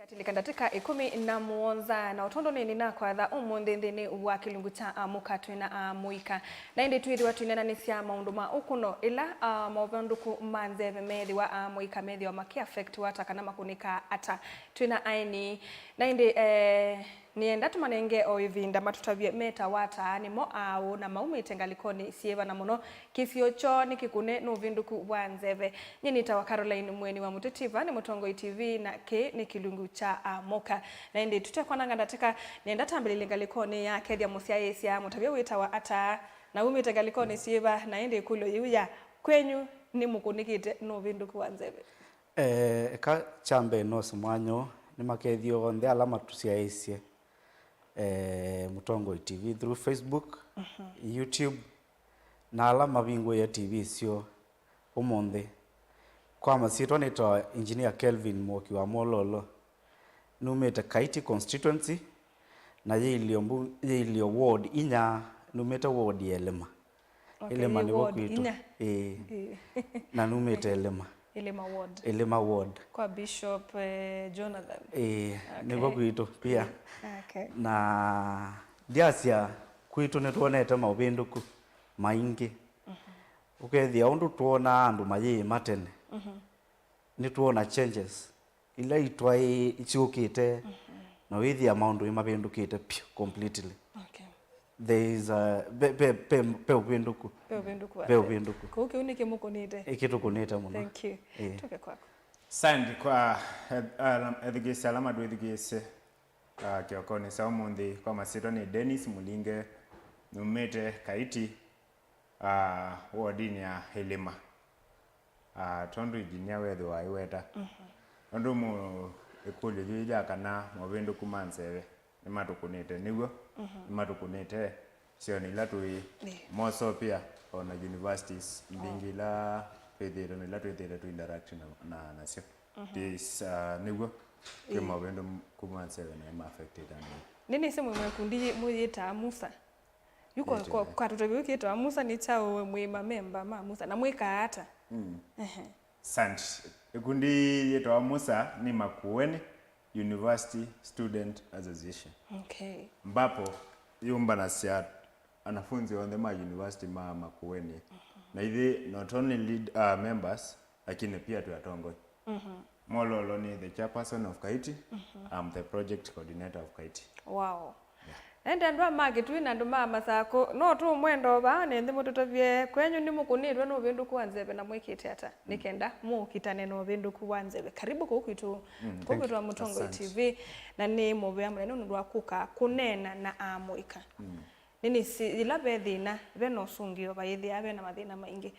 Katika ikumi na muonza na utondo nini na kwa dha umundindini wa kilungu cha mukatwe na muika na indi tuiri watu inena nisia maunduma ukuno ila mawabanduku manzeve methi wa muika methi wa maki affect wata kana makunika ata tuina aini na indi nienda tumanenge o ivinda matutavye meta wata ni mo au na maume itengalikoni sieva na muno kisiocho ni kikune no vinduku wanzeve nyini tawa Caroline Mweni wa Mutitiva ni Mutongo TV na ke ni kilungu cha moka na indi tutekwa nanga ndatika nienda tambili ya kedia musia yesia mutavye witawa ata na ume itengalikoni sieva na indi kulo yuya kwenyu ni mukunikite no vinduku wanzeve ka chambe no sumwanyo ni makethio ndhe alama tusiaesie Mutongo TV through Facebook, YouTube na alama bingo ya TV sio umundi kwa masitwa nito engineer Kelvin Mwoki wa Mololo numete Kaiti constituency na ilio ward inya numete ward Elema. Okay, Elema ni woku itu na numete Elema ward kwa Bishop Jonathan okay. Ni woku itu pia okay. Na diasia kwitu nituonete mauvinduku maingi ukethia undu tuona andu mayi matene nituona changes ila itwai ichukite na withia maundu imavindukite pio completely. Okay. There is a pe uvinduku kuki unike mukunite ikitukunite muno. Thank you. Tuke kwako sandi kwa edhigisi alama du edhigisi kiokoni sa umundi kwa masito ni Dennis Mulinge numete Kaiti wodini ya Elema tondu ijinia wedu wa iweta tondu mu ikuli juja kana mwavindu kumansewe nimatukunite nigo nimatukunite sio nilatui moso pia on universities mbingi la pedero nilatui tu interact na nasio this nigo kama wendo kumansewe na affected and nini semu mwekundi muyita Musa yuko kwa tutobi ukita Musa ni chao mwima member ma Musa na mweka ata sant ikundi yeto Musa ni Makueni University Student Association. Okay. Mbapo yumba na sia anafunzi on the university ma Makueni na hivi not only lead members lakini pia tuyatongo Mololo ni the chairperson of Kaiti. I'm the project coordinator of Kaiti. Wow. Ende ndwa market wina nduma masako no tu mwendo ba nende mututovye kwenyu ni mukunirwe no bindu kuanzebe na mwekete ata nikenda mu kitane no bindu kuanzebe karibu kukitu kukitu Mutongo TV na ni mubya mleno ndwa kuka kunena na amuika nini si ilabe thina beno sungio bayithi abe na mathina maingi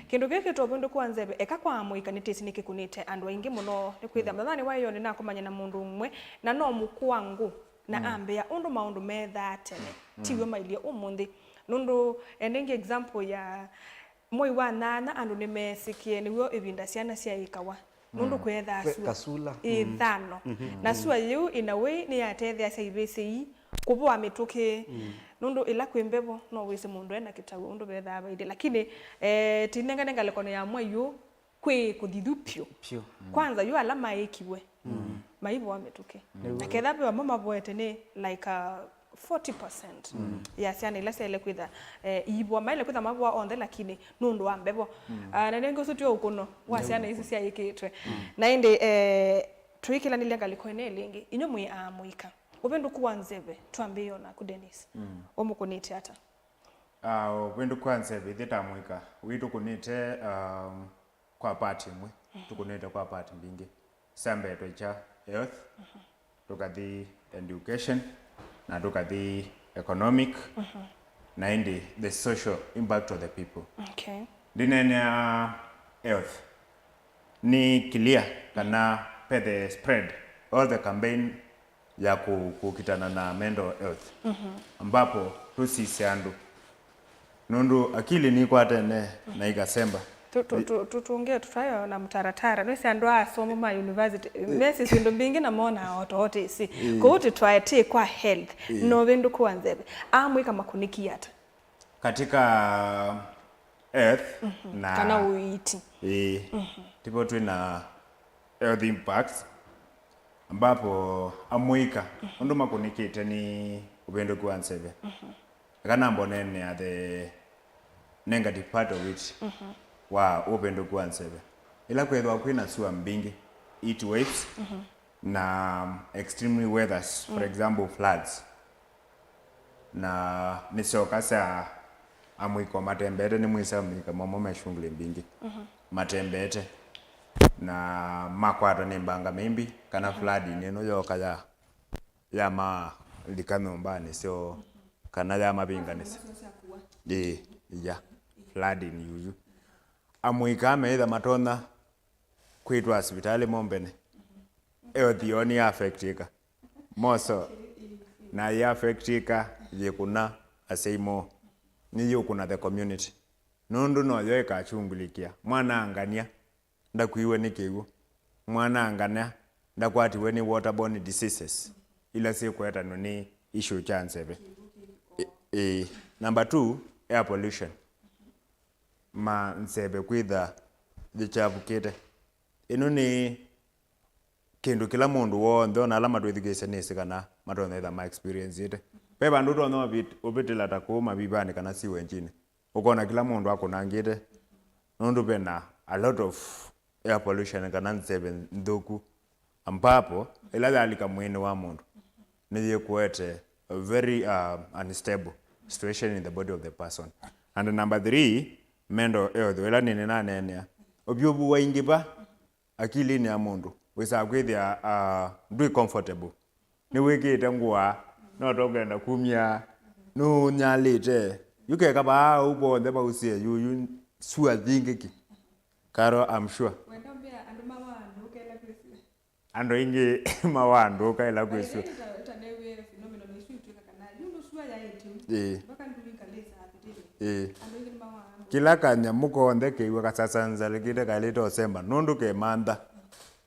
kindu giki to bindu kuanzebe eka kwa amuika nitisi nikikunite andu aingi muno nikwitha mthani wayo ni nakumanya na mundu umwe na no mukwangu na ambia undu maundu metha tene tiwe mailia umundi nundu endingi example ya moi wa nana andu nimesikie niwo ibinda ciana cia ikawa nundu kwetha kasula ithano na sua yu in a way ni atethia cia ibci kubwa mituki nundu ila kwembebo no wise mundu ena kitabu undu betha baide lakini tinenga lekono ya mwayu kwe kuthithupio kwanza yu alama ikiwe maibo wametuke aketha pe mama boete ni like 40% ya siana ila sele kwitha ibwa maile kwitha mabwa onde lakini nundu wa mbebo na nengo sutio ukuno wa siana isi sia ikitwe na inde tuikila nilenga likoene lingi inyo mwi amuika ubendu kuanzebe twambio na ku Dennis omukunite ata ubendu kuanzebe theta muika witu kunite kwa party mwe tukunite kwa party mbingi sambe tocha health tukathi education na tukathi economic na indi the social impact of the people. Okay. Dinenya health ni clear kana the spread all the campaign ya kukitana na mental health ambapo tusisi andu nundu akili ni kwa tene na ikasemba tutunge tutayo na mtaratara no andu asomo ma university mesi sindu mbingi na mona otote isi ko twaete kwa health no bindu kuanzebe amwika makuniki yata katika earth na kana uiti tipo twina health impacts ambapo amuika undu makunikite ni upendo kuanseve kana mbonene at the negative part of it wa upendo kuanseve ila kwethwa kwina sua mbingi heat waves na extremely weathers for example floods na nisokasa amuiko matembete ni mwisa mika momo meshungule mbingi matembete na makwata ni mbanga mimbi kana flood neno yoka ya ma likanumbani so kana ya mabinga nisi ya flood ni yuyu amuika meitha matona kwitwa hospitali mombene eo thioni affectika moso na ya affectika yekuna aseimo ni yukuna the community nundu no yo ikachungulikia mwana angania ndakuiwe ni kiwu mwana angania ndakwatiwe ni waterborne diseases ila si kweta no ni issue chanseve number 2 air pollution ma nsebe kwitha thichavukite ino ni kindu kila mundu wonthe ona ala matwithikise nisi kana matonetha ma experience ite pe bandu tono ubitila takuma bibani kana siwe njini ukona kila mundu akunangite nundu pena a lot of air pollution kana nsebe nthuku ambapo ila yalika mwini wa mundu niye kuete a very unstable situation in the body of the person. And number 3 mental health ila nini na nene obyobu waingiba akili ni ya mundu wisa kwithia ndui comfortable ni wikite ngwa no togenda kumya no nyalite yuke kaba ubo ndeba usie you sure thingiki karo I'm sure wendambia andu mawandu kela kwisi ando ingi mawandu kaila kwisi tanewe phenomenon isu tuka kana yundo sure ya yetu baka ndulika lesa apitile andu ingi mawandu kila kanya mukonde keiwe kasasanza likite kalito semba nundu ke manda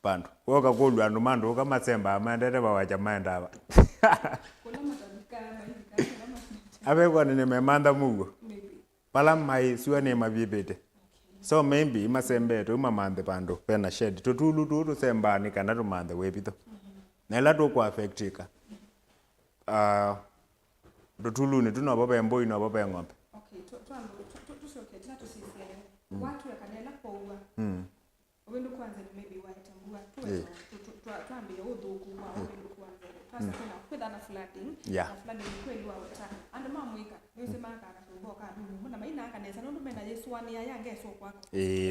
bandu woka kulwa andu mandu kama semba amandete bawacha manda aba kuna matabika mahivi kama abe kwa ni memanda mugo pala mai suwa ni mabibete so maybe masembeto mamande bandu pena shed tutulu tutu semba ni kana tumande webito na ila to kwa affectika tutulu ni tuno baba embo ino baba ngombe okay tusoke tena tusisiane watu yakanela kwa uwa obendo kwanza maybe waitambua tuambie udhuku wa obendo kwanza sasa kuna kwenda na flooding na flooding kweli wa wata and mamwika yosema akasumboka mbona maina akanesa ndo mena Yesu wani yange so kwako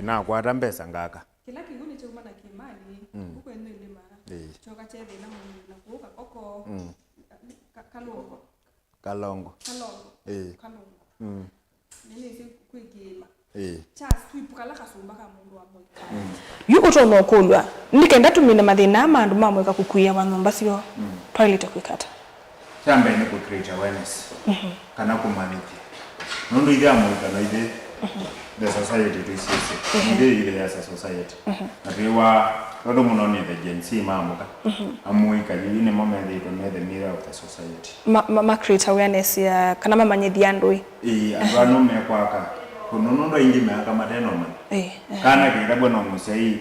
na kwata mbesa ngaka kila kinguni chuma na kimali huko eno ile mara choka cheve na mungu na kuoka koko kalongo nini si kwigila chas twipukala kasumba ka mundu wa moika yuko tono kulwa nikenda tumina mathina amandu mamweka kukuia wanyumba sio toilet kwikata chamba ni ku create awareness kana kumaniti nundu ile amuika na ile the society to see ile ya society abiwa rodo munoni the Gen Z mamuka amuika yine moment ito ne the mirror of the society ma create awareness ya kana mama nyedhiandoi abano mekwaka kunonondo ingi meaka mateno man kana kida bwana musai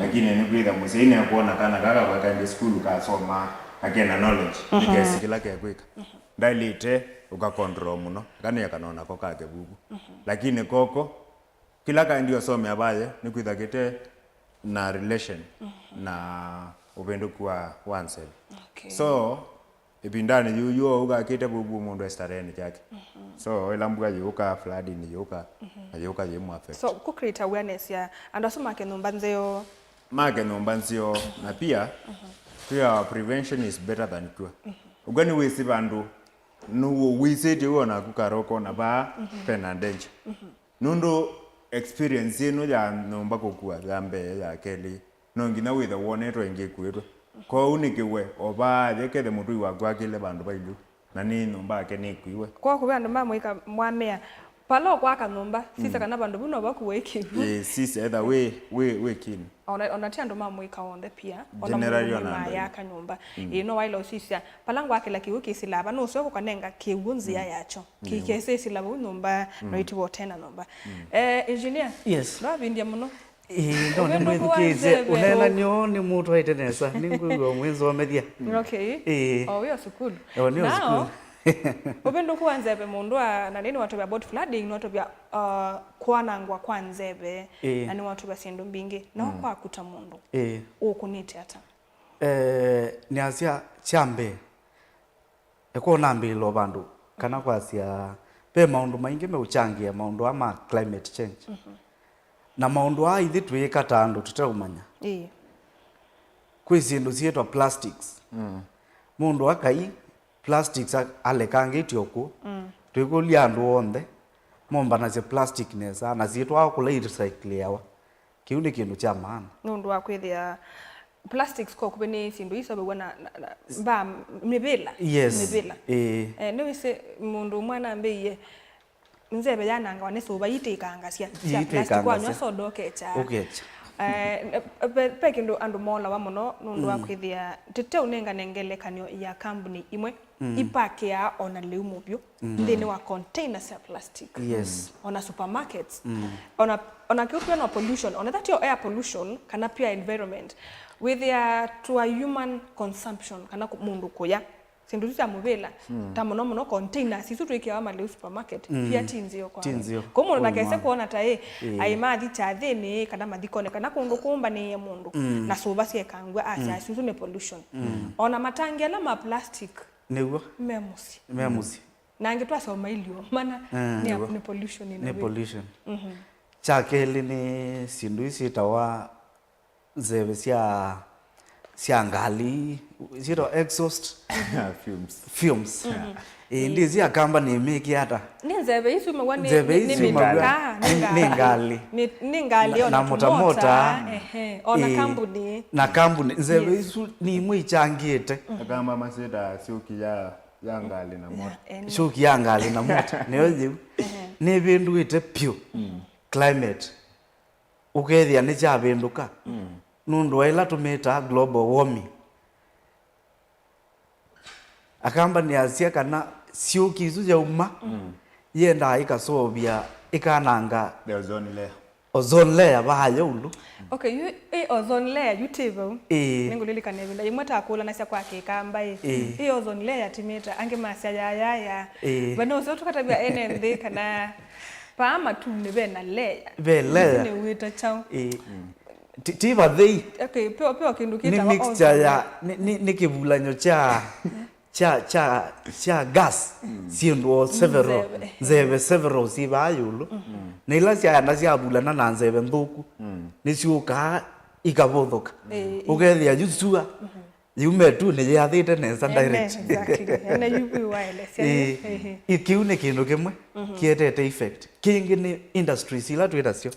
lakini ni kwida musai ne kuona kana kaka kwa kandi school ka soma akena knowledge because kila kwika dalite uka control muno kana yakanona ko kake bubu lakini koko kila kandi osome abaye ni kwida kete na relation na upendo kwa oneself so ibindani yuyo uga kete bubu mundu estareni yake so ilambuga yuka flood ni yuka yuka yemu affect so ku create awareness ya andasoma ke nombanzeo make nombanzeo na pia prevention is better than cure ugani wisi bandu no wisi je na kukaroko na ba pena danger nundo experience ino ya nomba kokua gambe ya keli nongina with the one to engekuetwa ko unikiwe oba yekede mutu wa gwakile bandu bailu na ni nomba ke ni kuiwe kwa kuba ndo mamwika mwamea palo kwa kanomba sisa kana bandu buno bakuwekivu sisa either we kin ona tiando mamwika onde pia ona mama yaka nyumba ino wailo sisa palango akela kiwiki silaba no soko kanenga kiwunzia yacho kikese silaba nyumba no itiwo tena nomba engineer yes ndo bindia muno ndo ni mwithukize unena nyo ni mutu aitenesa ninguo mwenzo methia okay oyo sukulu now upendo kuanzebe mundu na nini watu about flooding ni watu bya kwanangwa kwanzebe na ni watu bya sindu mbingi na kwa kuta mundu ukunite hata ni asia chambe eko nambilo bandu kana kwasia pe maundu maingi me uchangia maundu ama climate change na maundu a ithi twika tandu tutaumanya kwi sindu cietwa plastics mundu akai plastics alekangitio ku twikulia andu onthe momba na plastic nesa na cietwa kula recycle yawa kiu ni kindu cha maana nundu wa kwithia plastics ko kubeni sindu iso be na ba mibila mibila no wise mundu mwana mbeye nzebe yananga wanesuba yitikanga cia plastic kwa nyo sodo kecha pekindu andu mola wa muno nundu wa kwithia tete unenga nengelekanyo ya company imwe ipake ya ona leumubyo ndini wa containers ya plastic ona supermarkets ona kiupia no pollution ona that your air pollution kana pia environment with to a human consumption kana mundu kuya sindu cia mubila ta muno containers isu twikia ma le supermarket pia tinzio kwa komo na kese kuona ta ai mathi cha thini kana mathikone kana kundu kumba ni mundu na suba cie kangwa asia isu ne pollution ona matangi ala ma plastic neguo memusi na ngitwa soma ilio mana ni pollution ni pollution chakeli ni sindu isi tawa zebe cia ngali zero exhaust fumes ndizi akamba ni meki hata nzebe isu mwani ni ngali ona mota ona company na company nzebe isu ni mwichangite akamba maseda sioki ya ngali na mota sioki ya ngali na mota neyo ni bindu ite pure climate ukethia ni cha binduka nundu ila tumeta global warming akamba ni asia kana sioki isu ya uma yenda ikasobia ikananga ozone layer bayo ulu okay you ozone layer you table ningulili kanebinda yimweta akula na sia kwake kamba ozone layer timeta ange masya ya bano so tukatabia NMD kana pama tumne bena layer ni wita chao tiba thei okay peo kindu kita ni mixture ya ni kibulanyo cha gas sindu several sibayulu nila cia na cia bulana na nzebe nthuku ni ciuka ikabothoka ukethia jusua yume tu ni yathite nesa direct ene yubi wireless ikiu ni kindu kimwe kietete effect kingi ni industries ila twitacio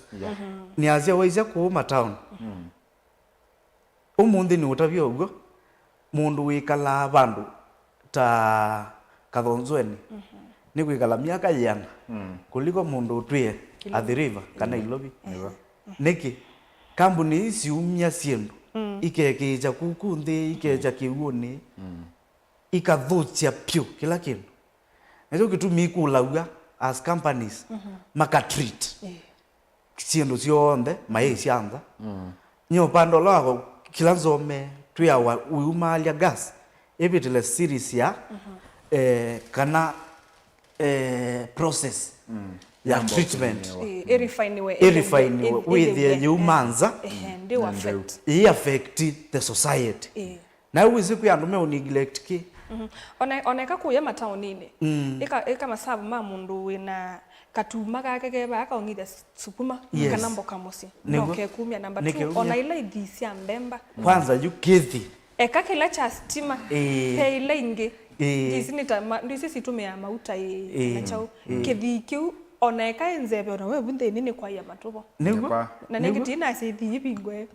ni asia waisia kuuma town umundi ni utavyo ugo mundu wikala bandu ta Kathonzweni ni kwikala miaka yana kuliko mundu utwie Athi River kana Ilobi niki company isi umya sindu ikekeja kukunthi ikeja kiuni ikathucia pyu kila kindu ndio kitumi kulauga as companies maka treat sindu cionthe maiciantha nyo pando lako kila nzome twi umalia gas ebitile series ya kana process ya treatment refine with the humanza ndio affect the society na wizi ku yandu me neglect ki oneka kuya mataonini eka masabu ma mundu wina katuma gake geba akaongithia sukuma kana mboka musi noke kumia namba 2 ona ile ithisia mbemba kwanza yukithi eka kila cha stima pe ile ingi ndisi situmia mauta na chao kithikiu oneka nzebe ona we bunde nini kwa ya matubo na nikitina sithi ibingwe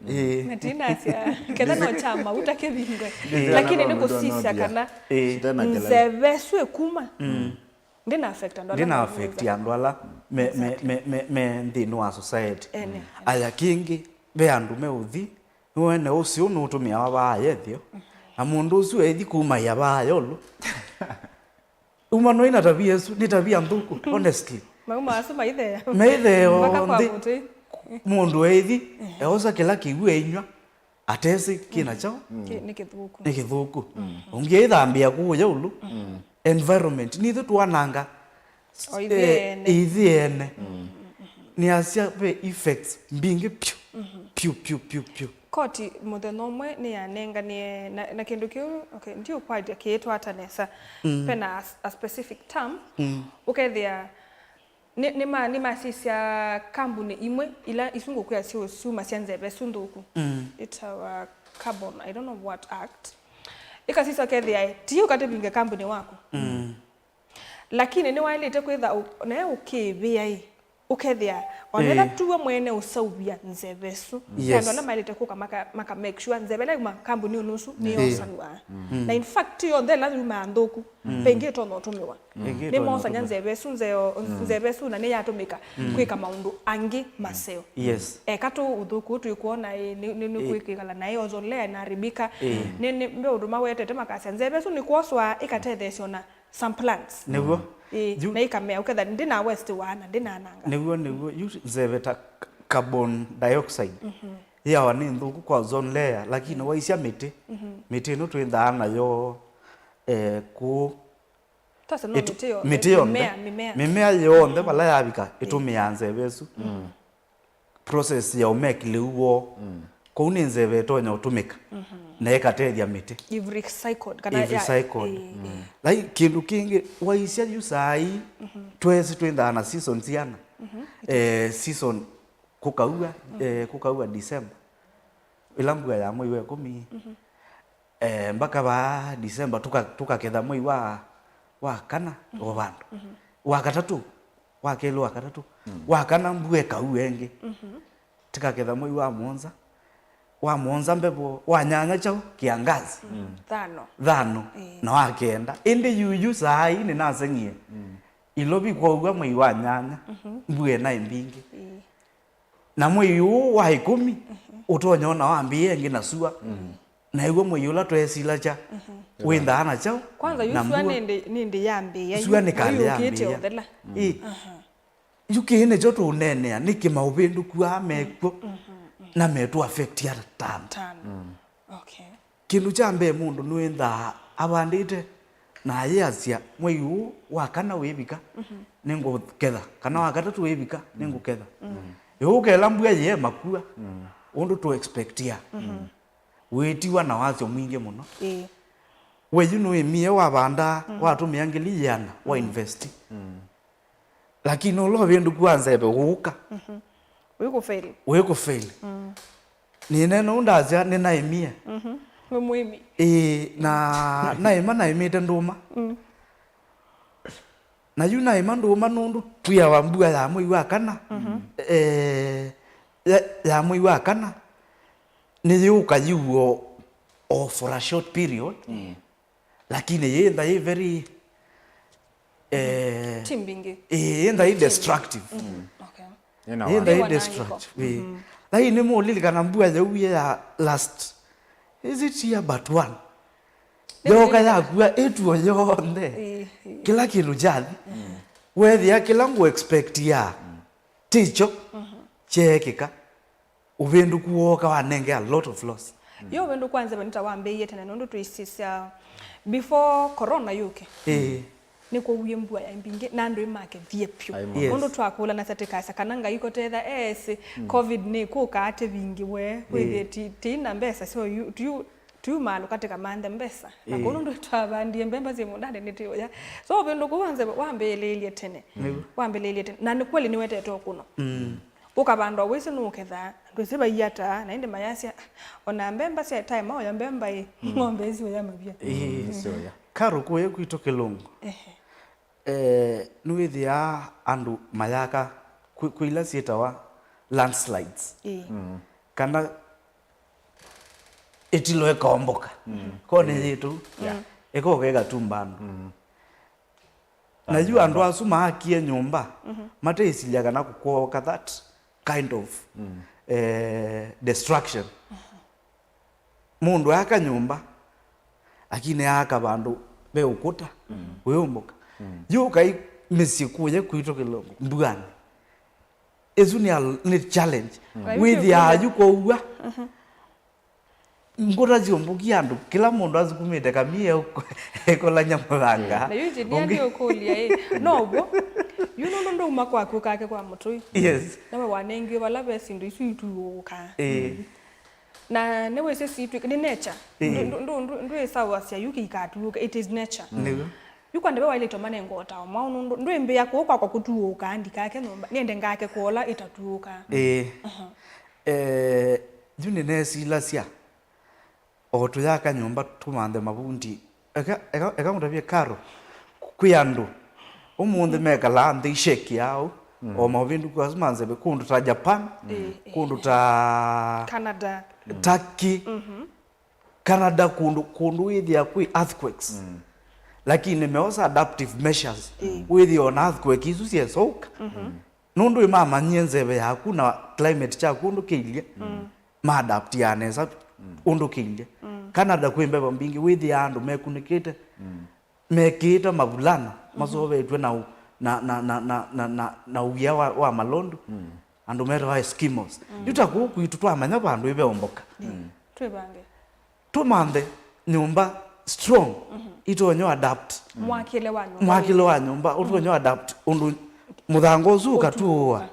na tina sia kenda no cha mauta kebingwe lakini niko sisa kana nzebe swe kuma ndina affect andu ala me ndinu wa society aya kingi be andu me uthi wene ucio nutumia wa bayethio na mundu ucio ethi kuma ya bayolo umano ina tabia ni tabia nthuku honestly mauma asuma ithea maitheo mundu ethi eosa kila kiwe inywa atesi kina chao Nikithuku. nikithuku ungeithambia kuya ulu environment nithu twananga ithiene ni asia pe effects mbingi piu Koti muthenya umwe ni yanenganie na kindu kiu okay ndio kwadia kiitwa atanesa pena a specific term ukethia ni masisia kambuni imwe ila isungu kwa sio suma sianzebe sunduku it's our carbon I don't know what act ikasisa kethia tio katebinge kambuni wako lakini ni wailite kwitha na ukibia ukethia wanela tuwe mwene usaubia nzebesu kando na mailite kuka maka make sure nzebele kambuni unusu ni osanwa na in fact yo the lazima andoku pengi tono tumiwa ni mosa nzebesu nzebesu na ni yatumika kwika maundu angi maseo katu uthuku tuikuona ni kwikala na yo zolea na ribika ni mbe uduma wetete makasi nzebesu ni kuoswa ikatethesiona some plants neguo na ikamea uketha ndina west wana ndina nanga neguo zeveta carbon dioxide ya wani nthuku kwa ozone layer lakini waisia miti no twithaa nayo ku tose no miti yo mimea yonthe bala yabika itumia nzebesu process ya umeki liuo ko ni nzebe tonya utumika na ekatethia miti if recycled like kindu kingi waisia yu sai twesi twithaa na season ciana season kukaua December ilambua ya mwezi wa 10 mpaka ba December tukaketha mwezi wa kana obandu wa katatu wa kelo wa katatu wa kana mbue kauenge tukaketha mwezi wa Mwanza mbebo wa nyanya chao kiangazi thano na wakenda indi yuyu sai ni nasengie ilobi kwa ugwa mwezi wa nyanya mbue na imbingi na mwezi wa 10 utonyona wambie ngi nasua na igwa mwezi ula twesila cha windana chao kwanza yusua nindi yambia yusua ni kali yambia yukine joto unene niki maubindu kwa mekwo na metu affect ya tano okay kindu cha mbe mundu nwenda abandite na yasia mweyu wakana webika ningo ketha kana wakatatu webika ningo ketha yukela mbua ye makua undu to expect ya wetiwa na wazo mwingi muno weyu no emie wabanda watumia ngili yana wa invest lakini ulo bindu kwanza ebe guka wiko fail ni neno ndaza ni naimia muimi na naima nduma na yu naima nduma nundu tuya wambua ya mwezi wa kana ya mwezi wa kana ni yuka yuo for a short period lakini yenda ye very timbingi yenda ye destructive yenda destructive lakini mulili kana mbua ya last is it year but one yoka ya kwa etu yonde kila kilu jadi wethi kila ngo expect ya ticho chekika ubendu kuoka wanenge a lot of loss yo bendu kwanza banita wambeye tena ndo tuisisa before corona yuke niko uyembua ya mbinge nando imake viepyo ndo twakula na satikasa kananga iko tetha covid ni kuka ate vingi we with na mbesa so tu malo katika manda mbesa na kono ndo twabandie mbemba zimundane nitio ya so bendo kuanza wambelelie tene na ni kweli niwete to kuno ukabandwa wese nuketha ndwesiba yata na inde mayasi ona mbemba sia time ya mbemba ng'ombe hizo ya mabia soya karo kuye kuitoke longo nuithia andu mayaka kuila sietawa landslides kana etilo ekomboka kone yetu eko kega tumbando na yu andu asuma akie nyumba mateisilia kana kukoka that kind of destruction mundu aka nyumba akine aka bandu be ukuta weumboka yuka misikuye kuito kilongo mbugani ezu ni challenge with ya yuko uwa ngora ziombuki andu kila mundu azikumite kamie ekola nyamuranga na yuji ni ndio kulia no bo ndo makwa kake kwa mutui yes nawe wanengi bala besindu isu ituuka na newe se situ ni nature ndo esawa sia yuki ikatuuka it is nature yuko ndebe wa ile tomane ngota maunu ndo embe yako kwa kutuuka andika ke nomba niende ngake kola itatuuka juni nesila sia oto yaka nyumba tumande mabundi eka mutavye karo kuyandu umunde meka lande isheki yao o mavindu kwa manze be kundu ta Japan kundu ta Canada Turkey Canada kundu with ya kui earthquakes lakini nimeosa adaptive measures with on earthquake isu sie soka nundu imama nyenze ya hakuna climate cha kundu kilia ma adapt ya sa undu kilia Canada kwembeba mbingi with ya andu mekunikite mekita mabulana masovetwe na uya wa malondo andu mero wa Eskimos yutaku kwitu twamanya bandu ibeomboka twebange tumande nyumba strong itonyo adapt mwakile wa nyumba utonyo adapt undu muthango zuka tuwa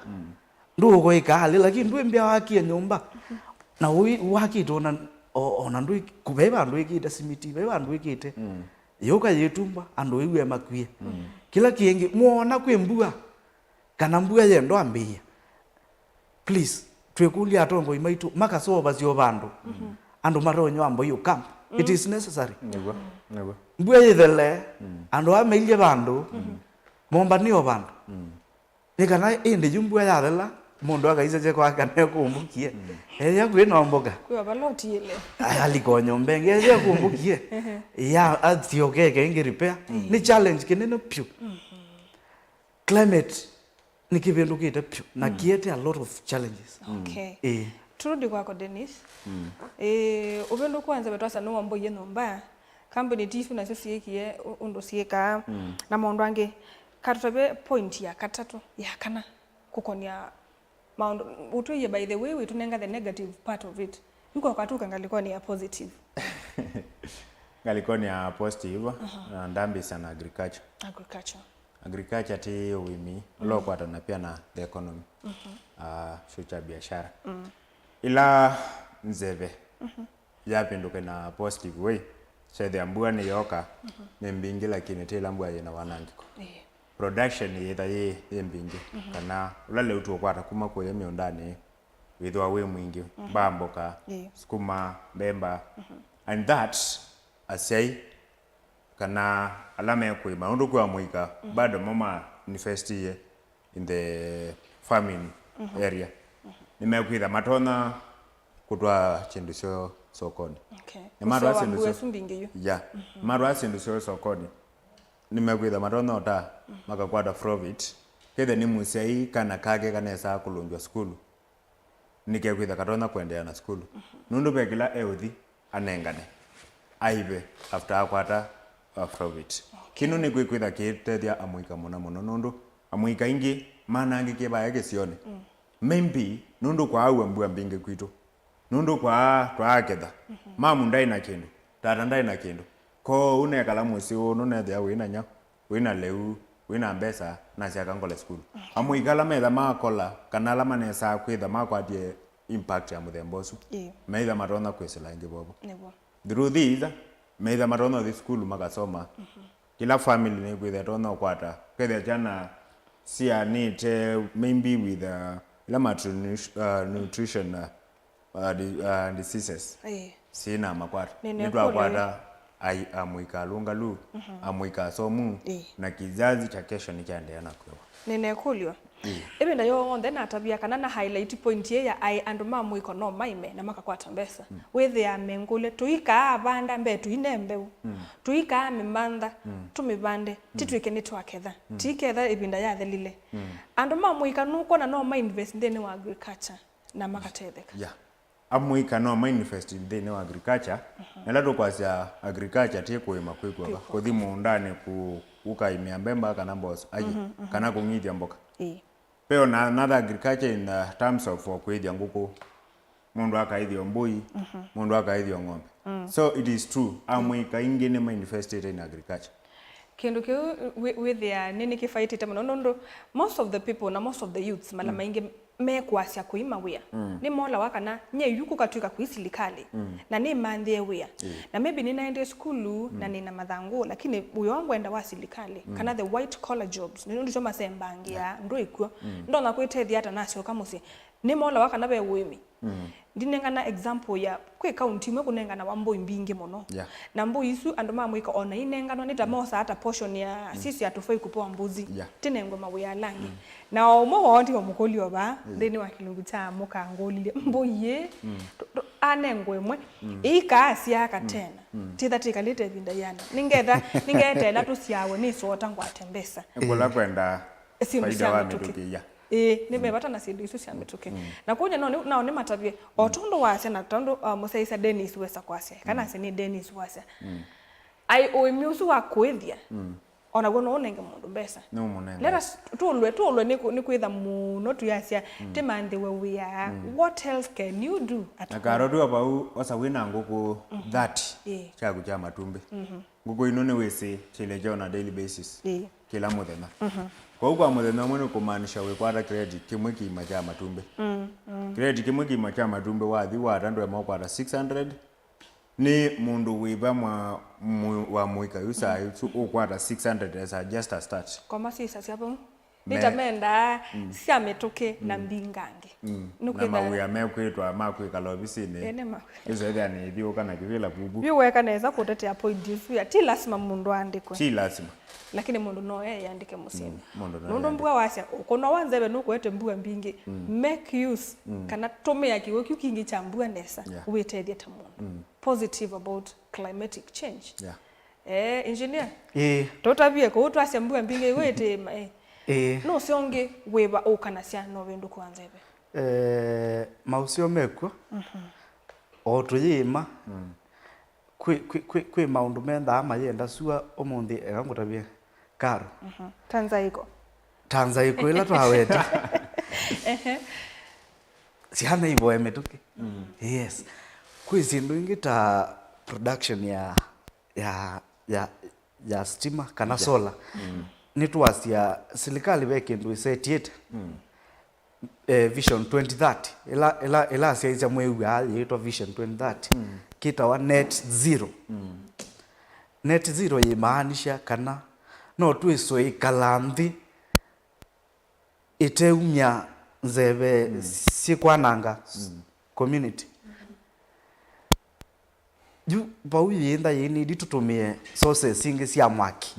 ndugo ikali lakini ndwembia wakie nyumba na wakitona ona ndu kubeba ndu ikite simiti beba ndu ikite yoka yetumba andu iwe makwie kila kiengi muona kwembua kana mbua yendo ambia please twekulia atongo imaitu makasoba sio bandu andu maronyo ambo yo camp it is necessary nego mbua yethele andu ameilye bandu momba niyo bandu nikana inde jumbua yathela mundu akaisa je kwa kana kumbukie ya kwino mboga kwa baloti ile aliko nyombe ngeze kumbukie ya athiokeke ingi repair ni challenge kinene pyu climate ni kivindu kite pyu na kiete a lot of challenges okay turudi kwako Dennis ubendo kwanza betwasa no wambo yeno mbaya company tifu na sisi yekie undo sieka na maundu ange katobe point ya katatu ya kana kukonia maundu utuye by the way we tunenga the negative part of it yuko katuka ngalikuwa ni ya positive ngalikuwa ni ya positive na ndambi sana agriculture ti wimi loko atana pia na the economy future biashara ila nzeve yapinduke na positive way so the ambua ni yoka mbingi lakini tela mbua yena wanangiko production yetha ye mbingi kana ulale utu kwata kuma ko yemi ondani withwa we mwingi bamboka skuma bemba and that asai kana alama ya kuima undu kwa muika bado mama manifest ye in the farming area nimekuitha matona kutwa chindu sio sokoni marwa sindu ya marwa sindu sio sokoni nimekuitha matona ota makakwata profit kethe ni musai kana kage kana esa kulunjwa skulu nikekuitha katona kuendelea na skulu nundu bekila euthi anengane aibe after akwata profit kinu ni kwitha kitethia amuika muna muno nundu amuika ingi manangi kibaya gisione maybe nundu kwa au mbua mbinge kwitu nundu kwa twaketha mamu ndai na kindu tata ndai na kindu ko unekala musi nune thia wina nya wina leu wina mbesa na cia kangola school amuikala metha makola kana la manesa kwitha makwatie impact ya muthembosu meitha matona kwisila ingi bobo through this meitha matona the school makasoma kila family ni kwitha tona kwata kwitha jana sia need maybe with la nutrition diseases sina makwata nitwa kwata amuika lunga lu amuika somu na kizazi cha kesho ni chaendelea na kwa nene kulio ebe na yo on then atabia kana na highlight point ye ya ai and mamu iko no maime na makakwata mbesa wethe ya mengule tuika abanda mbe tuinembe tuika mimanda tumibande titwike ni twaketha tiketha ibinda ya thelile and mamu ika nuko na no ma invest ndene wa agriculture na makatetheka amuika no manifest ndene wa agriculture na lado kwa cia agriculture tie kuima kwikwa kuthimu ndani ku ukaimia mbemba kana mboso aje kana kungithia mboka Pero na another agriculture in terms of kwithia nguku mundu akaithio mbui mundu akaithio ng'ombe. So it is true amwika ingi ni manifested in agriculture. Kindu kiu with their nini kifaitite muno nundu most of the people na most of the youths mala maingi mekwasya kuima wia ni mola wakana nye yuku katuika kuisilikali na ni mandhie wia na maybe ninaende skulu na nina madhangu lakini uyo wangu enda wasilikali kana the white collar jobs nundu choma sembangia ndo ikuo ndo nakuitethia hata nasio kamusi ni mola wakana be wimi ndinengana example ya kwe county imwe kunengana wambo imbingi mono na mbo isu andu mamwika ona inengano nitamosa hata portion ya sisi atufai kupoa mbuzi tinengwe mawe ya langi na omo wondi omukoli oba thini wa kilungu cha muka ngolile mbo ye anengwe mwe ikasi aka tena tithatika lite vinda yana ningeta la tusiawe ni sota ngwatembesa Ngola kwenda faida wa mitukia nimebata na sindu isu cia mituke na kunya no ni matabie otondo wase na tondo musaisa Dennis wesa kwase kana se ni Dennis wase ai oimiusu wa kwithia ona gono onenge mundu mbesa no munenge let us tulwe ni kwitha muno tuyasia demande we are what else can you do at akarodu abau osa wina nguku 30 chagu cha matumbi nguku inone wese chileje on a daily basis kila muthenya kwa kwa muthenya mwe kumaanisha we kwata credit kimwe kima cha matumbi credit kimwe kima cha matumbi wathi wa tandu ya kwata 600 ni mundu wiba wa muika yusa yusu ukwata 600 as just a start koma sisa siapo nitamenda sia metuke na mbingange na mawia mekwitwa makwika lobisine izo ethia ni ithio kana kivila bubu biweka neza kutetea point isu ya ti lazima mundu andikwe ti lazima lakini mundu no yandike musini mundu mbua wasya ukono wanzebe nukwete mbua mbingi make use kana tumia kiwe kingi cha mbua nesa uwetethia ta mundu positive about climatic change engineer totabie ko utwasya mbua mbingi wete no sionge weba ukanasya no wendu kwanzebe mausio mekwo o tuyima kwi maundu menda ama yenda sua omundi egangutabie karo Tanzaiko ila twaweta siana ibo emetuke yes kwi sindu ingi ta production ya stima kana solar nitwasia serikali bekindu isetiete vision 2030 ila siaisa mweu yitwa vision 2030 kita wa net zero net zero yimaanisha kana no twiso ikalanthi iteumya nzebe sikwananga community ju bau yinda yini ditutumie sources singi cia mwaki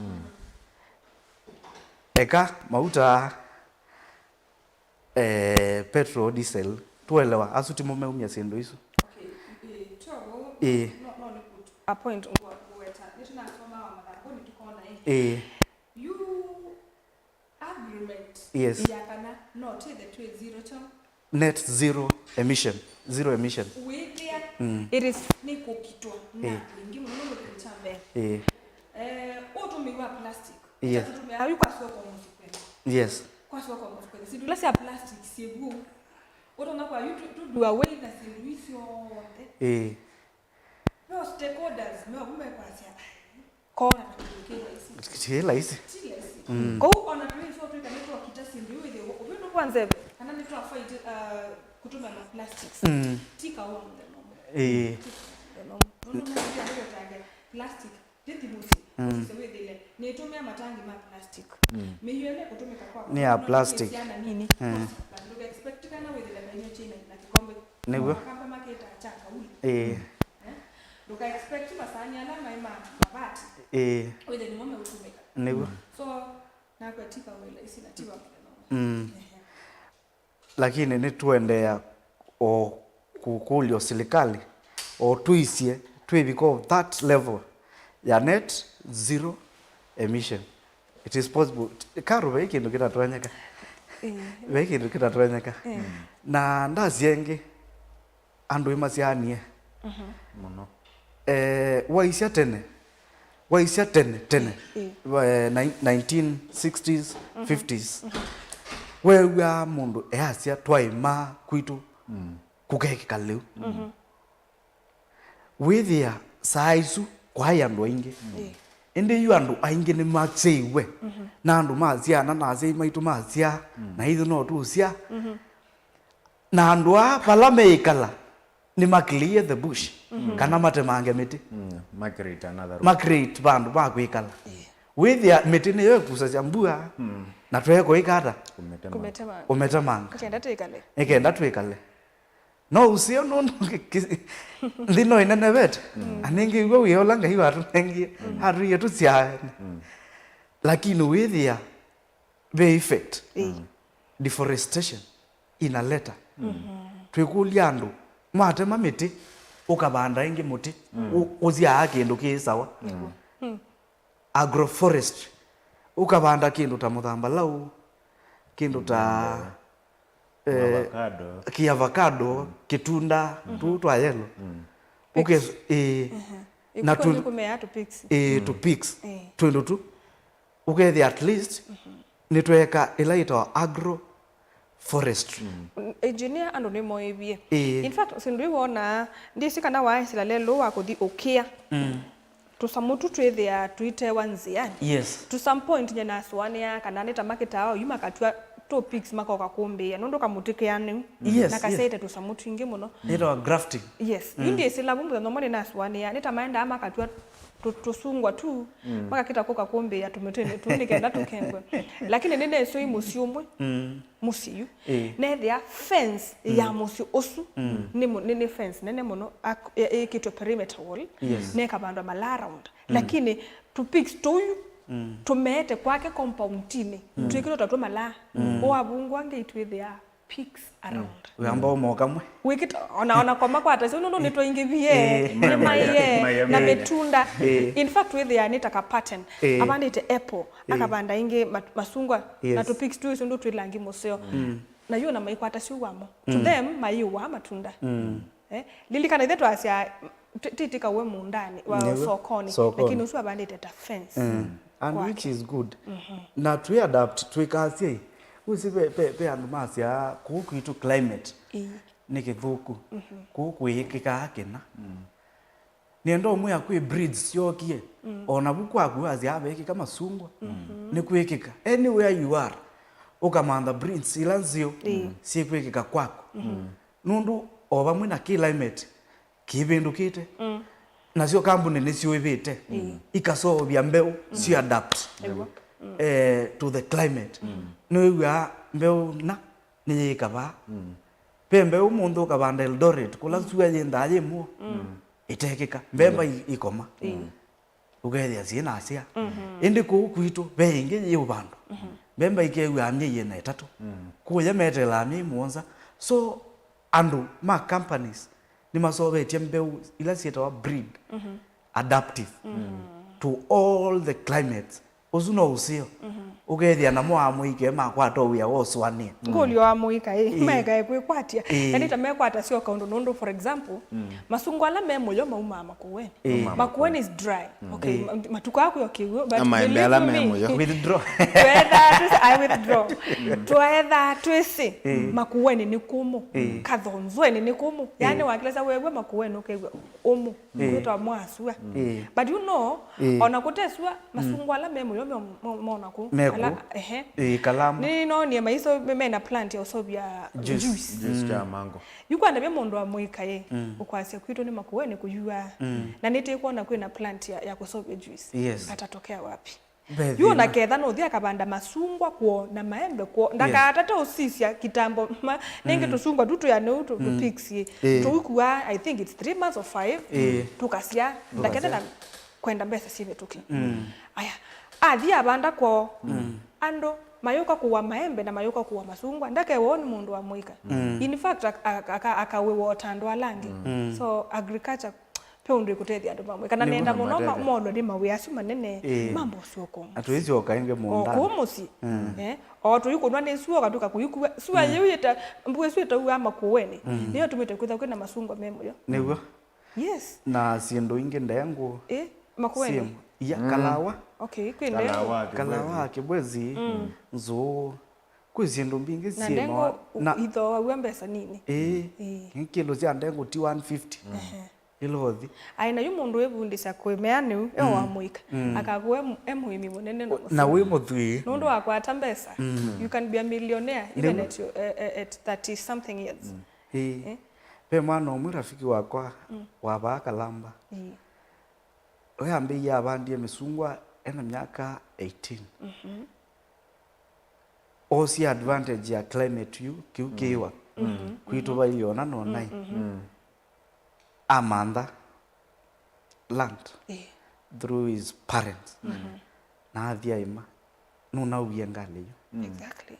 eka mauta petrol diesel tuelewa asuti mumeumya sindu isu a point ngweta nituna soma wa madhabuni tukona you agreement yakana no to the zero to net zero emission it is niko kitwa na ingi muno kutambe otumiwa plastic tutumia hayu kwa soko msikweni kwa soko msikweni si dula ya plastic sibu otona kwa you to do away na service yote no stakeholders no umepasya kona kila isi go on a place so tuka network kitasimbi with you ubino kwanza kana network fight kutumia na plastics tika wao plastic deti musi sewe dile ni tumia matangi ma plastic mihele kutumika kwa ni ya plastic yana nini ndio expect kana with ile benyo china na kikombe nego kama market ataka uli ndio expect masanya ala maima mabati with the mama utumika nego so na kwa tika wala isi na tiba lakini ni tuendea o kukulio serikali o tuisie twibiko that level ya net zero emission it is possible karo bekindu kitatwanyeka bekindu kitatwanyeka na ndazienge andu imasianie muno waisia tene 1960s 50s wewe mundu easia twaima kwitu kugekika liu withia saisu kwa andu aingi indi yu andu aingi ni matseiwe na andu maciana na acei maitu macia na ithu no tucia na andu a pala meikala ni clear the bush kana matemange miti create bandu ba kwikala withia miti ni yo kusacia mbua na tweko ikata kumetemanga ikenda twikale no usio no ndino inene bet aningi iwe wiola ngai watu nengi hatu yetu cia lakini withia the effect deforestation inaleta twikulia andu mwatema miti ukabanda ingi muti uzia kindu kisawa agroforestry ukabanda kindu ta muthambalau kindu ta avocado kitunda tu twa yellow na tu kumea to pigs twendo tu ukethi at least nitweka ilaita agro forestry engineer ando ni moebie in fact sindu wona ndisi kana wa isila lelo wakuthi ukia tusamutu twithia tuite wanziani yes to some point nyana aswania kana neta market ao yuma katwa topics makoka kumbia nondo kamutike yani na kaseite tusamutu ingi muno ito grafting yes indi isila bumbu no mone na aswania neta maenda ama katwa tusungwa tu maka kita koka kumbia tumetene tunike na tukengwe lakini nene so imusiumwe musiu nethia fence ya musi osu nene fence nene muno ekito perimeter wall ne kabandwa mala around lakini to pigs toyu tumete kwake compoundini twikiro tatu mala oabungwa ngeitwithia pigs around we ambao mokamwe wikita ona kwa makwata sio nono nito ingivie ni maiye na metunda in fact with the anita ka pattern abandite apple akabanda inge masungwa na to pigs tu ndo twilangi moseo na yo na maikwata sio wamo to them maiwa matunda lili kana ideto asia titika we mundani wa sokoni lakini usu abandite ta fence and which is good na tu adapt twikasie usi pe andu macia kuku climate ni kithuku kuku ikika akina ni ndo mwe akwi breeds yokie ona buku aku azia abeki kama sungwa ni kuikika anywhere you are ukamanda breeds ilanzio si kuikika kwako nundu oba mwe na climate kibindukite na sio kambuni nisio ibite ikasobia mbeu si adapt to the climate no ya mbeu na ni kaba pembe umundu kabanda Eldoret kula suya yenda yemu itekeka mbemba ikoma ugethia sina asia indi ku kwitu beinge yubandu mbemba ikewa amye yena etatu kuya metela amye muonza so andu ma companies ni masobetie mbeu ila sieta breed adaptive to all the climates uzuno usio ugethia na mwa ike makwato uya woswanie ngolio amuika mega ekwatia yani tamekwata sio kaundo nondo for example masungwa la memoyo mauma makuweni makuweni is dry okay matuko yako yokiwe but maembela memoyo withdraw I withdraw to either twisi makuweni ni kumu kathonzweni ni kumu yani wakileza wewe makuweni ukegwe umu kwetwa mwasua but you know ona kuteswa masungwa la memoyo mona ku kalamu ni no ni maiso mena plant ya usobia juice ya mango yuko anabe mondo amuika ukwasia kwito ni makuweni kujua na nite kuona kwina plant ya kusobia juice atatokea wapi yu na ketha no thia kabanda masungwa kuo na maembe kuo ndaka atata usisia kitambo ninge tusungwa tutu ya no to pixie tuikuwa I think it's 3 months or 5 tukasia ndakenda na kwenda mbesa sive tuki aya athia abanda kwa ando mayoka kuwa maembe na mayoka kuwa masungwa ndake woni mundu wa muika in fact akawe wotando alangi so agriculture pe undu ikutethia andu mamwe kana nenda muno mono ni mawiasu manene mambo soko atuizi okainge munda kumusi o tuyikunwa ni suoka tukakuyikua suwa yuyita mbuwe suita uwa makuweni niyo tumite kwitha kwina masungwa memoyo nigo yes na siendo inge ndengu makuweni ya kalawa okay kwinde kalawa kibwezi nzo kwizindu mbingi na ciema ndengo itho wa mbesa nini kilo cia ndengo ti 150 ilothi aina yu mundu ebundisa kwemeanu wa muika akagwe emuhimi munene na we muthui nundu wakwata mbesa you can be a millionaire even at 30 something years pe mwana umwe rafiki wakwa wa Kalamba we ambe ya bandie misungwa ena miaka 18 osi advantage ya climate yu kiukiwa kwituba iliona no nai Amanda land through his parents na athia ima nuna uye ngali yu exactly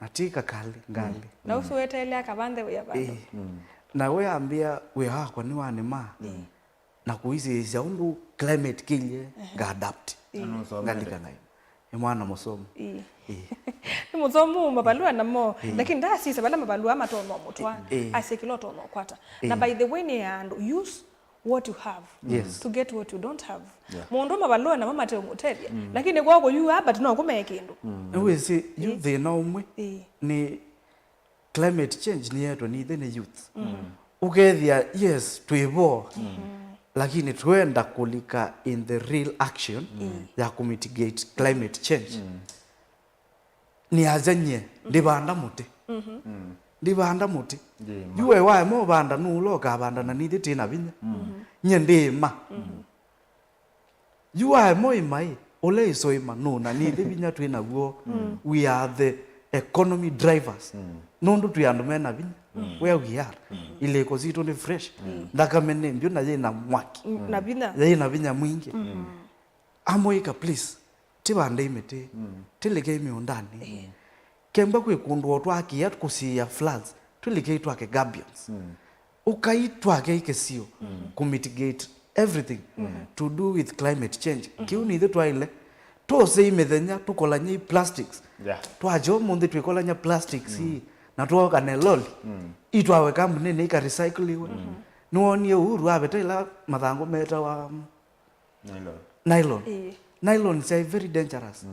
natika kali ngali na usuwetele akabande ya bando na we ambia we hakwa ni wanema na kuizizia undu climate kilye ga adapt ngali kana mwana musomo ni muzomu mabalua namo lakini ndasi sabala mabalua matono mutwa asekiloto no kwata na by the way ni and use what you have to get what you don't have mundu mabalua na mama teo mutelia lakini kwako you haba tino kumeye kindu we see you they know mwe ni climate change ni yetu ni the youth ukethia yes tuivo lakini tuenda kulika in the real action ya kumitigate climate change ni azanye ndibanda muti ndibanda muti yuwe wae mo banda nuloka banda na nithi tina binya nye ndima yuwe mo imai ole iso ima nuna nithi binya twina guo we are the economy drivers nundu tuyandu mena binya where we are ile ko zito ni fresh ndakamene mbyo na yena mwaki na bina yena binya mwingi amoika please tibande imete tilike miundani kemba kwikundu twaki yat kusia floods tulike twake gabions ukaitwa ke ikesio ku mitigate everything to do with climate change kiuni ithe twaile to sei methenya tukolanya plastics twajo munde twikolanya plastics na tuoka neloli itwawe kambuni ni ka recycle iwe nuonie uhuru abetela mathango meta wa nylon is very dangerous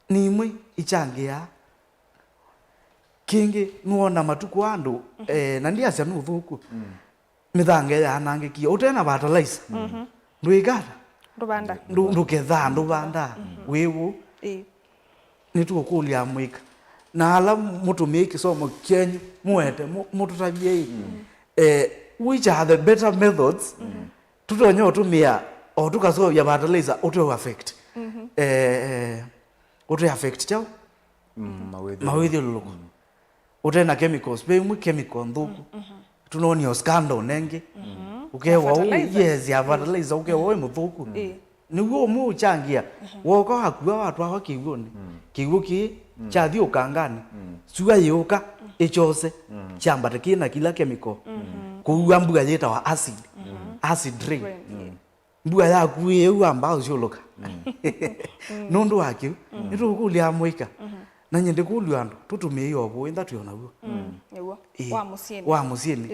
ni imwe ichangia kingi nuona matuku andu na ndiacia nuthuku mithange ya nangikia utena fertilizer ndwigara ndubanda nduketha ndubanda wiwu nitukulia mwika na ala mutumie kisomo kyenyu muete mututavie which are the better methods tutonyo tumia o tukasoya fertilizer auto affect auto affect chao mawithio luluko utena chemicals be mu chemical nthuku tunonio scandal nenge ukewa yes ya fertilizer ukewa muthuku niguo mu changia woka hakua watu aho kiugoni kiugo ki chathi ukangani suga yoka ichose chamba tekina kila chemical kuua mbuga yeta wa acid rain mbuga ya kuye uamba ucioloka nundu wake nitukulia mwika na nyende kulia andu tutumie yo bo inda tuona guo niguo wa musieni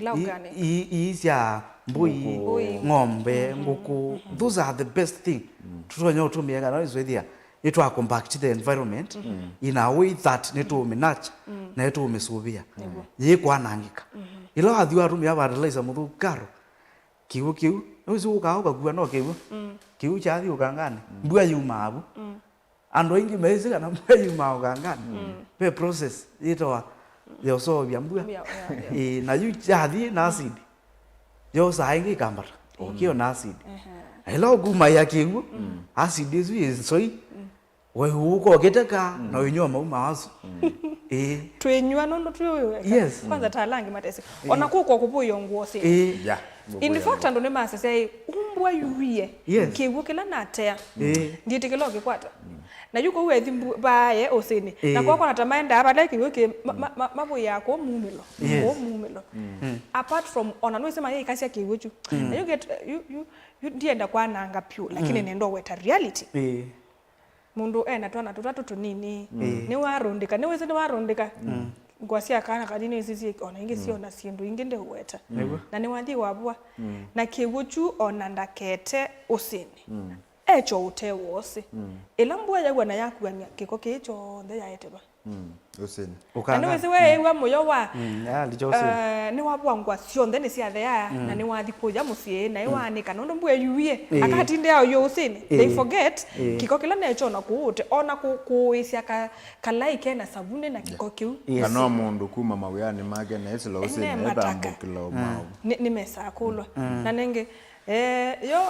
cia mbui ng'ombe nguku those are the best thing tutonyo tumie kana izwethia itwa compact the environment in a way that neto minach na eto mesubia ye kwanangika ilo athiwa tumia fertilizer muthukaro kiu uzu kaoka kuwa no kiu chathi ukangani mbua yuma abu ando ingi mezi kana mbua yuma ukangani pe process ito yo so bya mbua na yu chathi na acid yo saingi kambara okio na acid ilo kuma ya kiu acid is soi we uko geteka na wenyo mauma wazo twenywa nondo tuyo yes kwanza talangi matese ona kuko kupuyo nguo si in fact ando ne masa say umbwa yuwie kiwu kila natea ndiye tikelo kikwata na yuko wethi baye osini na kwa na tamaenda aba like weke mabu yako mumilo apart from ona no sema yeye kasi yake iwechu na you get you ndienda kwa nanga pure lakini nendo weta reality mundu natwana tutatu tunini ni warondeka ni wese ni warondeka ngwasia kana kadini sisi ona ingi sio na sindu ingi nde weta na ni wathi wabwa na kiwuchu ona ndakete usini echo ute wose ila mbua ya gwana yakugania kiko kicho nde yaete ba usini ane wese we wa moyo wa ya lijose ni wabwangwa cionthe ni cia thea na ni wathi kuja mucie na iwanika no mbua yuwie akatinde yao yo usini they forget kiko kila necho na kuute ona kuisia kalaike na sabuni na kiko kiu kana mundu kuma mawiyani make na isilo usini eba kilo mao ni mesa kulwa na nenge yo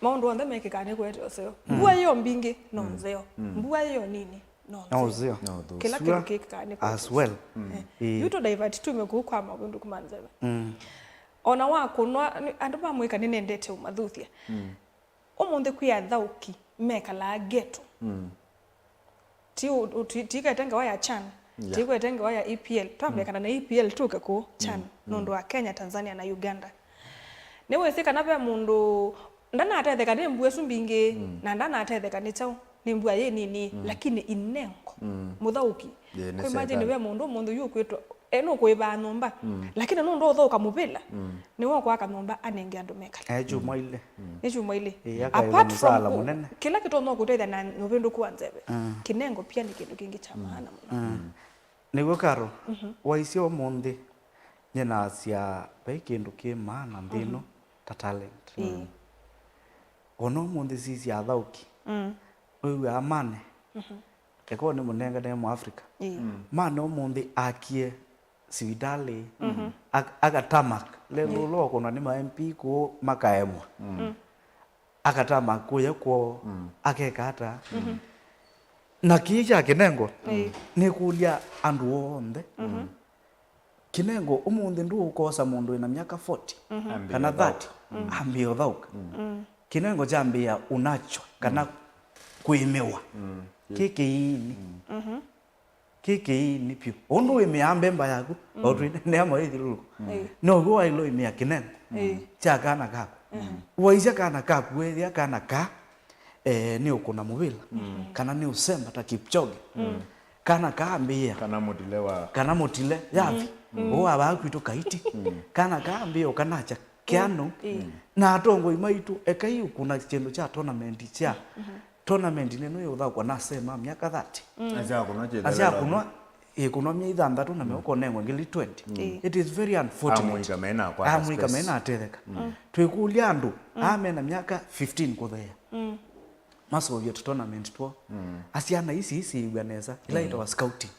maundu onthe mekikane kwete oseo mbua yo mbingi no nzeo mbua yo nini no nzeo kila kitu kikikane as well yuto divert tu mekuka maundu kumanzebe ona wakunwa andu bamwika ninendete umathuthia umunthe kwia thauki mekala geto tika tenga waya chan tika tenga waya EPL twambekana na EPL tuke ku chan nundu wa Kenya, Tanzania na Uganda newe sika nabe mundu ndana atetheka ni mbue sumbingi na ndana atetheka ni chao ni mbua ye nini lakini inengo muthauki kwa imagine we mundu yukwitwa eno kuiba nyumba lakini nundu othoka mubila ni wo kwa kanyumba anenge andu mekala juma ile ni juma ile apart from kila kitu no kuteitha na nubindu kwa nzebe kinengo pia ni kindu kingi cha maana muno niguo Karo waicio mundi nyena cia bai kindu ki maana ndino ta talent ono mundi sisi athauki uyu amane eko ni munenga ne mu Africa mane mundi akie Swidale agatamak lelo loko na ni ma MP ko makaemwa agatamak ko yako akekata na kija kinengo ni kulia andu onthe kinengo umundi ndu ukosa mundu ina miaka 40 kana 30 ambio thauka kinengo jambia unacho kana kuimewa kiki ini piu ondu imiambe mba yaku otu ne amaithi no go ilo imia kinengo cha kana kaku waisha kana kaku wethi kana ka ni ukuna mubila kana ni usemba ta Kipchoge kana kaambia kana mutile yavi o abakwito kaiti kana kaambia kana cha kiano na atongo imaitu ekai kuna chendo cha tournament cha tournament neno yo thakwa na sema miaka 30 acha kunwa kuna mia 6 na meko nengwa ngili 20 it is very unfortunate amwika mena atetheka twikulia andu amena miaka 15 kuthea Soviet tournament to asiana isi uganeza ila ito scouting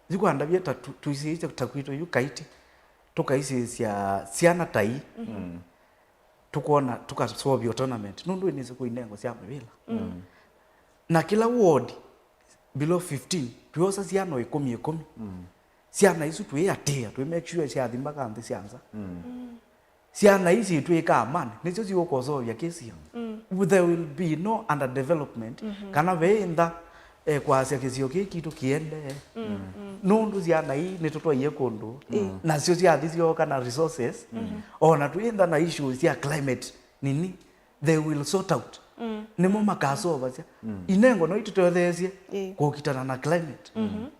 zikwanda bieta tuisiche takwito yukaiti toka isi siana tai tukuona tuka Soviet tournament nundu inise kuinengo sia mabila na kila ward below 15 tuosa siano 10 siana isu tuyatea tu make sure sia thimba kanthi sianza siana isi tuika amani nicho sio kozo ya kesi there will be no underdevelopment kana venda kwa sekizio kitu kiende nundu siana hii ni toto yekondo na sio sia thio kana resources ona tuenda na issues ya climate nini they will sort out nimo makaso bacha inengo no itutothesie kukitana na climate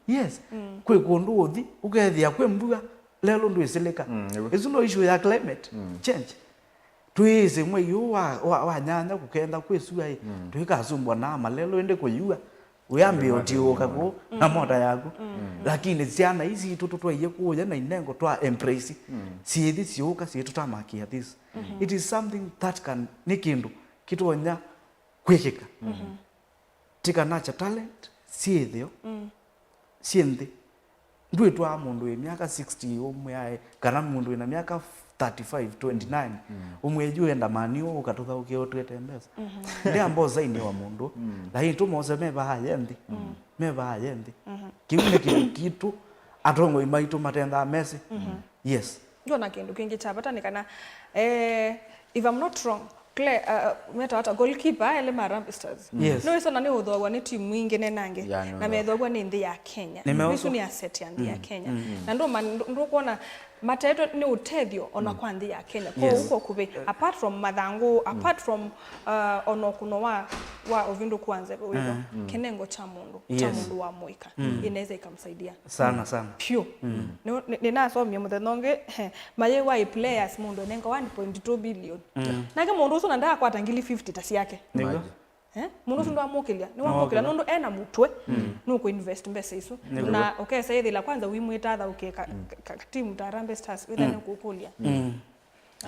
yes kwe kundu uthi ukethia kwe mbua lelo ndu isilika izuno issue ya climate change tuize mwe yu wa nyanya kukenda kwesua tuikasumbwa na malelo ende kuyua uyambi otioka ko na moda yako lakini siana hizi tutotwa yekuya na inengo twa embrace sithi sioka situtamakia this it is something that can nikindu kitonya kwekeka tika nacha talent siethio siende ndwitwa mundu e miaka 60 umwe ae kana mundu ina miaka 35 29 umwe juu enda manio ukatutha ukiotwete mbesa ndi ambo zaini wa mundu lakini tumoze meba hayendi kiune kitu atongo imaitu matenda mesi yes ndona kindu kingi chapata nikana if I'm not wrong meta hata goalkeeper ele Harambee Stars no iso nani udhogwa ni timu ingine nange na medhogwa ni ndi ya Kenya nisu ni asset ya ndi ya Kenya na ndo kuona mateto ni utethio ona kwa nthi ya Kenya kwa huko kuve apart from mathangu apart from onokuno wa ovindu kwanza wivo kinengo cha mundu wa muika inaweza ikamsaidia sana pure ninasomia muthenonge maye wa players mundu nenga 1.2 billion nake mundu ucio nanda akwata ngili 50 tasi yake mundu ndo amukilia ni wamukilia nundu ena mutwe nuko invest mbesa isu na okay sasa ithila kwanza wimwita tha ukeka team ta Harambee Stars withane kukulia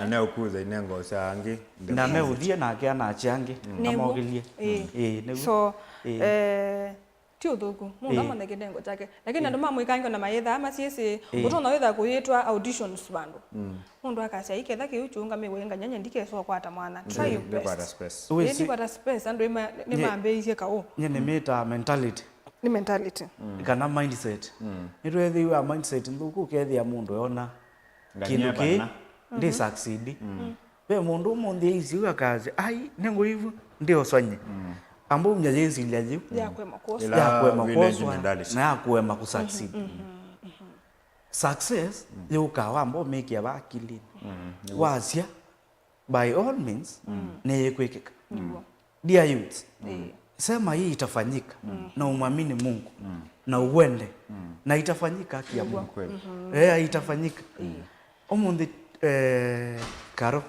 ana ukuza inengo sangi na me uthie na ke na changi amogilie nego so tio thuku mundu amone kinengo chake lakini andu mamwikango na mayetha ama cici utona wetha kuyitwa auditions bandu mundu akacia iketha kiuchunga miwenga nyanya ndikeso kwata mwana try your best wewe kwa space andu ni mambeise kao nyene meta mentality ni mentality kana mindset nitwethiwa mindset nthuku kethia mundu yona kindu ki ndi succeed we mundu munthi ici akaje ai nengo hivu ndio swanye ambo mnyajenzi ilyaje ya kwema kosa na ya kwema ku succeed success yuka ambo make ya bakili wasia by all means ne yekwekeka dear youth sema hii itafanyika na umwamini Mungu na uwende na itafanyika haki ya Mungu itafanyika omundi karo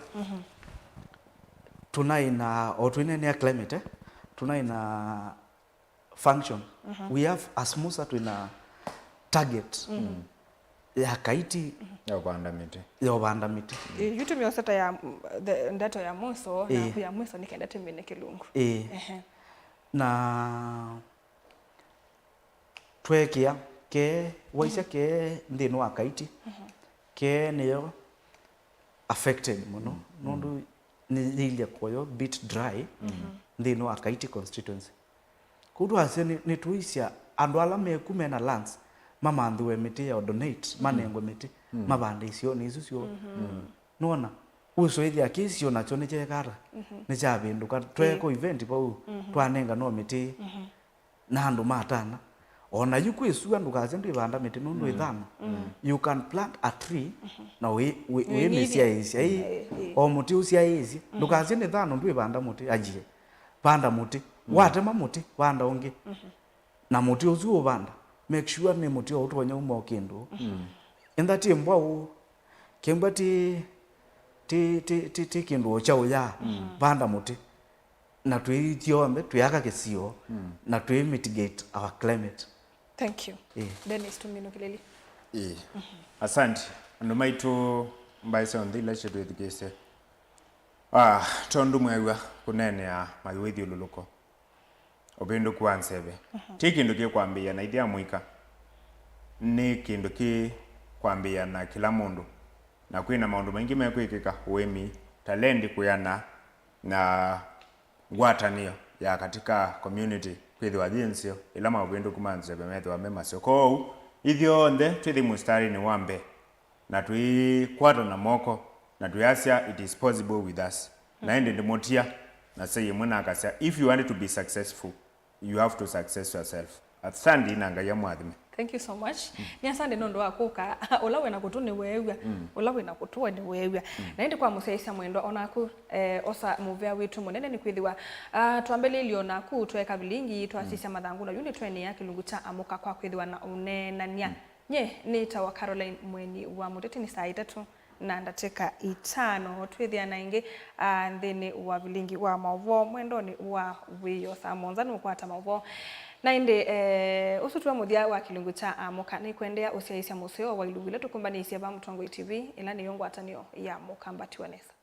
tunaina otwine climate tunaina function we have asmusa tuina target ya kaiti ya banda miti YouTube yosata ya ndato ya moso na ya moso nikenda temene kilungu na twekia ke waisha ke ndino wa kaiti ke niyo affected muno nondu ni ile koyo bit dry ndino wa kaiti constituency kudu ase ni tuisia andu ala mekumena lands mama andwe miti ya donate manengwe miti mabande icio ni icio nona uso ithia kisio nacho ni chekara ni cha binduka tweko event pau twanenga no miti na andu matana ona yuko isu andu kaze ndu ibanda miti nundu ithano you can plant a tree na we mesia isi o muti usia isi ndukaze ni thano ndu ibanda muti ajie panda muti watema muti panda ungi na muti ucio ubanda make sure ni muti utwonya umo kindu in that mbwa kemba ti kindu cha uya panda muti na tuithiombe tuyaka kisio na tu mitigate our climate. Thank you. Dennis Tumino Kileli. Asante andu maitu mbaise on thila chetu ethikise tondu mwewa kunene ya mayiwethi ululuko obindu kwansebe ti kindu ki kwambia na ithia muika ni kindu ki kwambia na kila mundu na kwina maundu maingi mekwikika wemi talendi kuyana na ngwatanio ya katika community kwithwa jinsio ila mabindu kumansebe methwa memasio kou ithio nde twithi mustari ni wambe na twi kwata na moko na tuyasia it is possible with us na ende ndimotia na say mwana akasia if you want to be successful you have to success yourself. Asante nanga ya mwathime. Thank you so much. Ni asante nondo wakuka ulawe na kutune wewe ulawe na kutua ni wewe na ndi kwa museisa mwendo onaku osa muvea witu munene ni kwithiwa twambele iliona ku tweka bilingi twasisa mathangu na unit 20 ya kilungu cha amuka kwa kwithiwa na unenania nye ni tawa Caroline Mweni wa muteti ni saa 3 na ndateka 5 twithia na ingi nthini wa bilingi wa mauvo mwendoni wa wiyo thamonza ni kwata mauvo na inde usutwa muthia wa kilungu cha amuka ni kwendea usiaisia museo wa ilugile tukumbanisia ba Mtwango TV ila ni yongo atanio ya mukambati wanesa.